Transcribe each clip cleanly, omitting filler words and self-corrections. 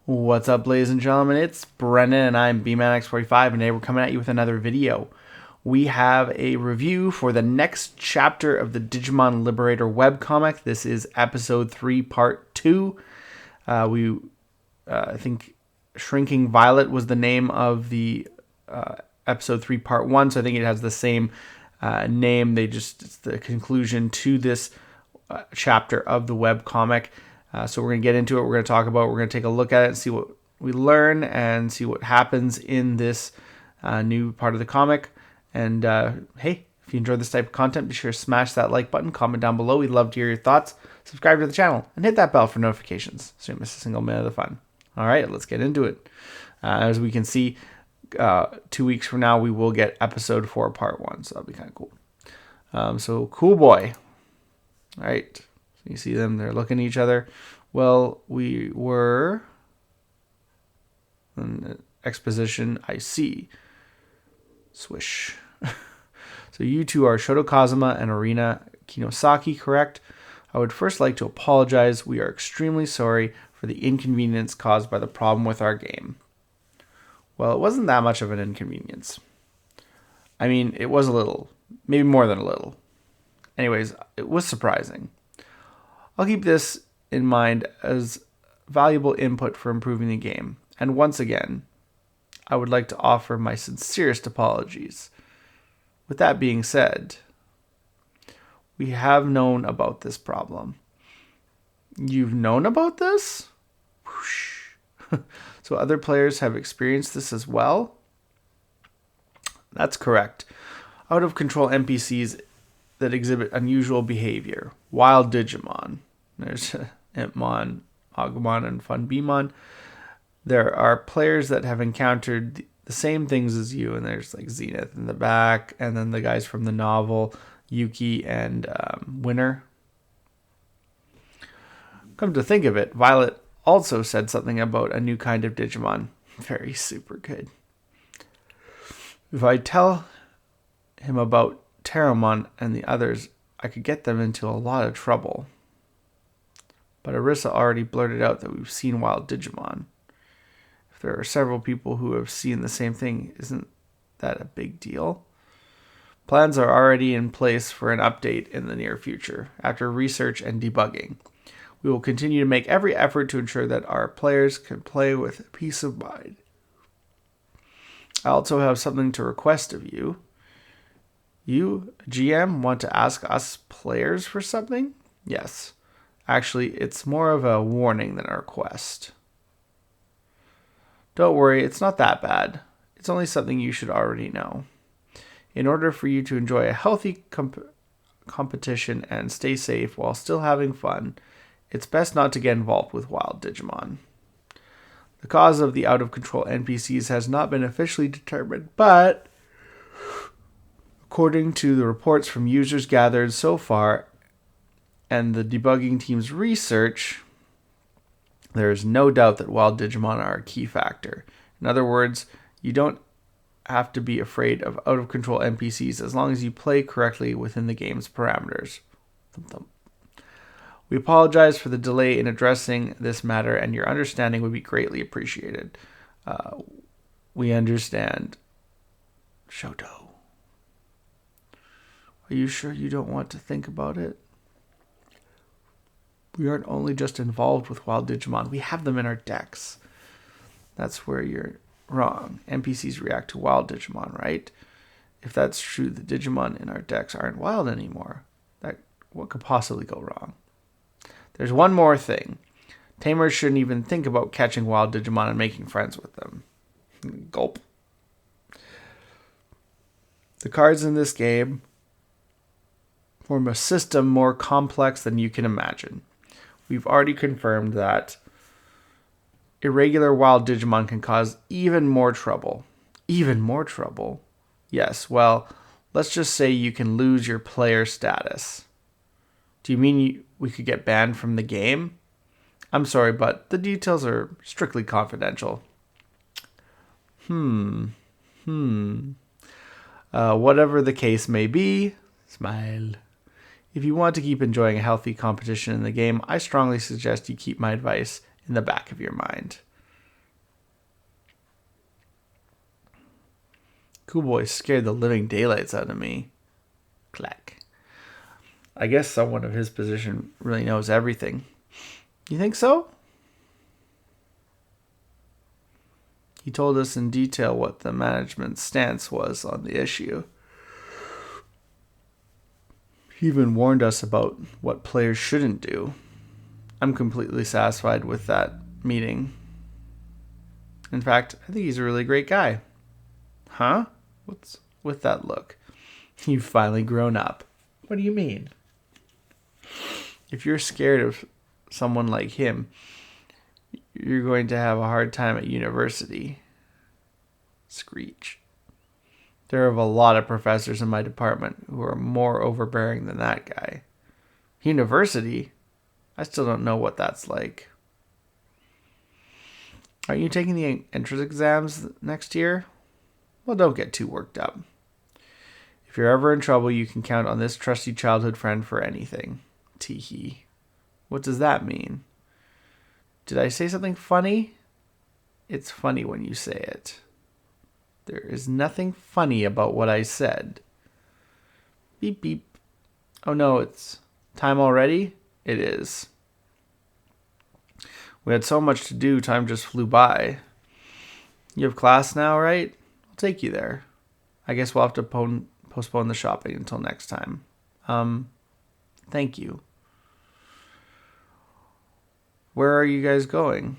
What's up, ladies and gentlemen? It's Brennan and I'm BManX45, and today we're coming at you with another video. We have a review for the next chapter of the Digimon Liberator webcomic. This is episode 3, part 2. I think Shrinking Violet was the name of the episode 3, part 1, so I think it has the same name. It's the conclusion to this chapter of the webcomic. So we're going to get into it. We're going to talk about it. We're going to take a look at it and see what we learn and see what happens in this new part of the comic. And hey, if you enjoy this type of content, be sure to smash that like button, comment down below. We'd love to hear your thoughts. Subscribe to the channel and hit that bell for notifications so you don't miss a single minute of the fun. All right, let's get into it. As we can see, 2 weeks from now, we will get episode 4, part 1. So that'll be kind of cool. So cool boy. All right. You see them, they're looking at each other. Well, we were in exposition, I see. Swish. So you two are Shoto Kazuma and Arina Kinosaki, correct? I would first like to apologize. We are extremely sorry for the inconvenience caused by the problem with our game. Well, it wasn't that much of an inconvenience. I mean, it was a little, maybe more than a little. Anyways, it was surprising. I'll keep this in mind as valuable input for improving the game. And once again, I would like to offer my sincerest apologies. With that being said, we have known about this problem. You've known about this? Whoosh. So other players have experienced this as well? That's correct. Out of control NPCs that exhibit unusual behavior. Wild Digimon. There's Impmon, Agumon, and Funbimon. There are players that have encountered the same things as you, and there's like Zenith in the back, and then the guys from the novel, Yuki and Winner. Come to think of it, Violet also said something about a new kind of Digimon. Very super good. If I tell him about Terramon and the others, I could get them into a lot of trouble. But Arisa already blurted out that we've seen wild Digimon. If there are several people who have seen the same thing, isn't that a big deal? Plans are already in place for an update in the near future, after research and debugging. We will continue to make every effort to ensure that our players can play with peace of mind. I also have something to request of you. You, GM, want to ask us players for something? Yes. Actually, it's more of a warning than a request. Don't worry, it's not that bad. It's only something you should already know. In order for you to enjoy a healthy competition and stay safe while still having fun, it's best not to get involved with wild Digimon. The cause of the out-of-control NPCs has not been officially determined, but according to the reports from users gathered so far and the debugging team's research, there is no doubt that wild Digimon are a key factor. In other words, you don't have to be afraid of out-of-control NPCs as long as you play correctly within the game's parameters. Thump, thump. We apologize for the delay in addressing this matter, and your understanding would be greatly appreciated. We understand. Shoto. Are you sure you don't want to think about it? We aren't only just involved with wild Digimon, we have them in our decks. That's where you're wrong. NPCs react to wild Digimon, right? If that's true, the Digimon in our decks aren't wild anymore. What could possibly go wrong? There's one more thing. Tamers shouldn't even think about catching wild Digimon and making friends with them. Gulp. The cards in this game form a system more complex than you can imagine. We've already confirmed that irregular wild Digimon can cause even more trouble. Even more trouble? Yes, well, let's just say you can lose your player status. Do you mean we could get banned from the game? I'm sorry, but the details are strictly confidential. Whatever the case may be, smile. If you want to keep enjoying a healthy competition in the game, I strongly suggest you keep my advice in the back of your mind. Cool boy scared the living daylights out of me. Clack. I guess someone of his position really knows everything. You think so? He told us in detail what the management's stance was on the issue. He even warned us about what players shouldn't do. I'm completely satisfied with that meeting. In fact, I think he's a really great guy. Huh? What's with that look? You've finally grown up. What do you mean? If you're scared of someone like him, you're going to have a hard time at university. Screech. There are a lot of professors in my department who are more overbearing than that guy. University? I still don't know what that's like. Are you taking the entrance exams next year? Well, don't get too worked up. If you're ever in trouble, you can count on this trusty childhood friend for anything. Teehee. What does that mean? Did I say something funny? It's funny when you say it. There is nothing funny about what I said. Beep beep. Oh no, it's time already? It is. We had so much to do, time just flew by. You have class now, right? I'll take you there. I guess we'll have to postpone the shopping until next time. Thank you. Where are you guys going?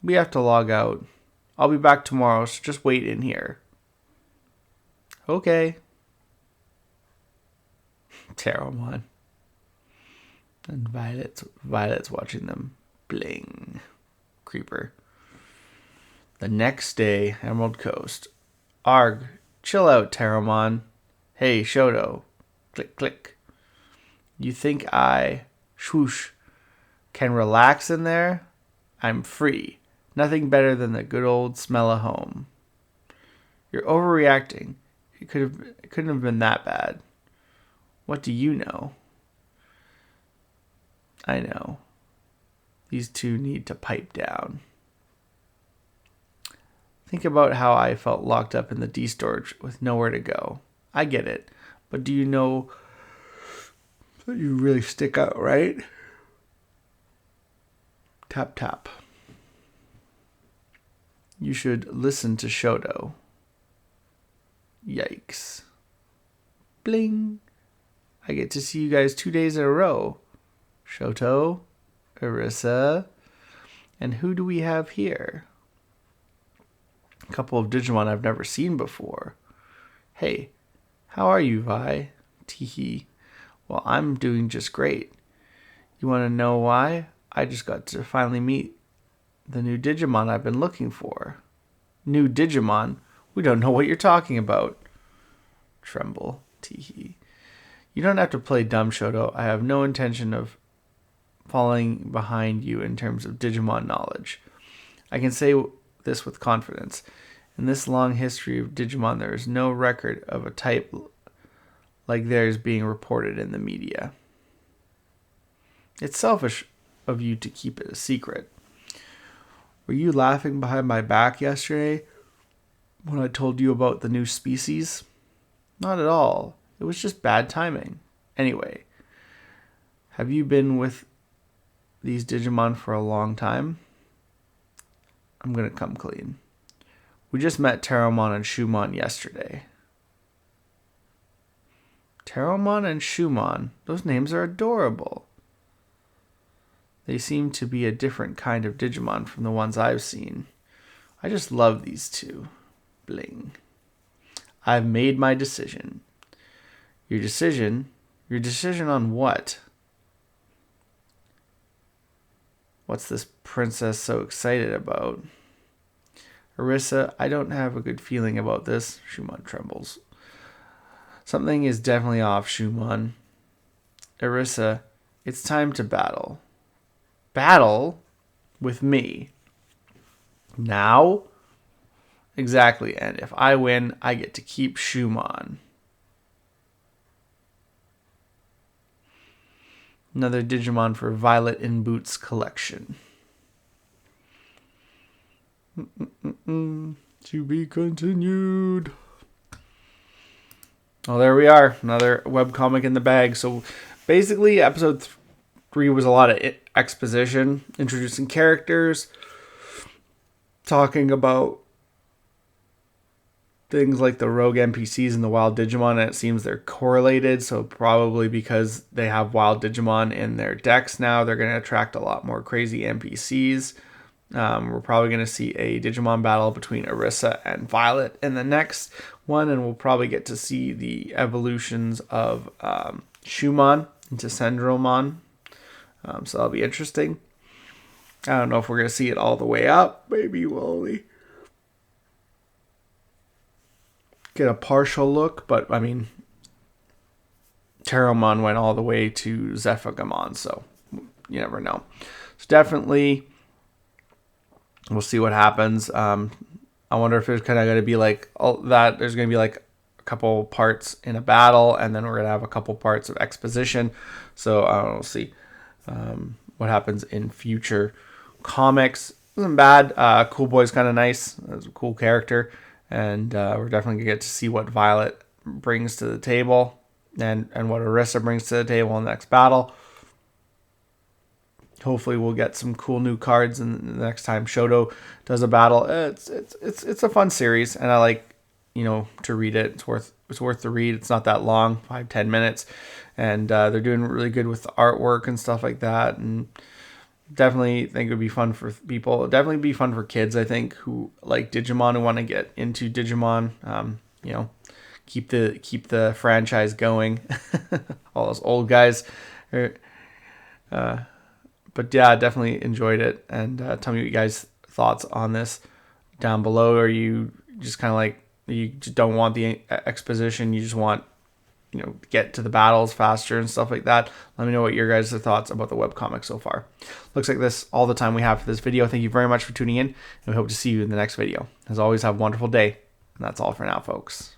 We have to log out. I'll be back tomorrow, so just wait in here. Okay. Terramon. And Violet's watching them. Bling. Creeper. The next day, Emerald Coast. Arg. Chill out, Terramon. Hey, Shoto. Click, click. You think I... Swoosh. Can relax in there? I'm free. Nothing better than the good old smell of home. You're overreacting. It couldn't have been that bad. What do you know? I know. These two need to pipe down. Think about how I felt locked up in the D-storage with nowhere to go. I get it. But do you know that you really stick out, right? Tap, tap. You should listen to Shoto. Yikes. Bling. I get to see you guys 2 days in a row. Shoto, Arissa, and who do we have here? A couple of Digimon I've never seen before. Hey, how are you, Vi? Teehee. Well, I'm doing just great. You want to know why? I just got to finally meet the new Digimon I've been looking for. New Digimon? We don't know what you're talking about. Tremble. Teehee. You don't have to play dumb, Shoto. I have no intention of falling behind you in terms of Digimon knowledge. I can say this with confidence. In this long history of Digimon, there is no record of a type like theirs being reported in the media. It's selfish of you to keep it a secret. Were you laughing behind my back yesterday when I told you about the new species? Not at all. It was just bad timing. Anyway, have you been with these Digimon for a long time? I'm going to come clean. We just met Terramon and Shumon yesterday. Terramon and Shumon, those names are adorable. They seem to be a different kind of Digimon from the ones I've seen. I just love these two. Bling. I've made my decision. Your decision? Your decision on what? What's this princess so excited about? Arissa, I don't have a good feeling about this. Shumon trembles. Something is definitely off, Shumon. Arissa, it's time to battle. Battle? With me. Now? Exactly, and if I win, I get to keep Shumon. Another Digimon for Violet in Boots collection. To be continued. Well, there we are. Another webcomic in the bag. So basically, episode 3 was a lot of exposition, introducing characters, talking about things like the rogue NPCs and the wild Digimon, and it seems they're correlated. So probably because they have wild Digimon in their decks now, they're going to attract a lot more crazy NPCs. We're probably going to see a Digimon battle between Orisa and Violet in the next one, and we'll probably get to see the evolutions of Shumon into Sendromon. So that'll be interesting. I don't know if we're going to see it all the way up. Maybe we'll only get a partial look, but I mean, Terramon went all the way to Zephagamon, so you never know. So definitely, we'll see what happens. I wonder if there's kind of going to be like all that. There's going to be like a couple parts in a battle, and then we're going to have a couple parts of exposition. So I don't know, we'll see what happens in future comics. It wasn't bad. Cool Boy's kind of nice. It's a cool character. And we're definitely going to get to see what Violet brings to the table and what Orisa brings to the table in the next battle. Hopefully we'll get some cool new cards in the next time Shoto does a battle. It's a fun series, and I like, to read it. It's worth the read. It's not that long, 5-10 minutes. And they're doing really good with the artwork and stuff like that. And definitely think it would be fun for people. It'd definitely be fun for kids, I think, who like Digimon, who want to get into Digimon. Keep the franchise going. All those old guys. But yeah, definitely enjoyed it. And tell me what you guys' thoughts on this down below. Are you just kind of like, you just don't want the exposition, you just want get to the battles faster and stuff like that? Let me know what your guys' thoughts about the webcomic so far. Looks like this all the time we have for this video. Thank you very much for tuning in, and we hope to see you in the next video. As always, have a wonderful day, and that's all for now, folks.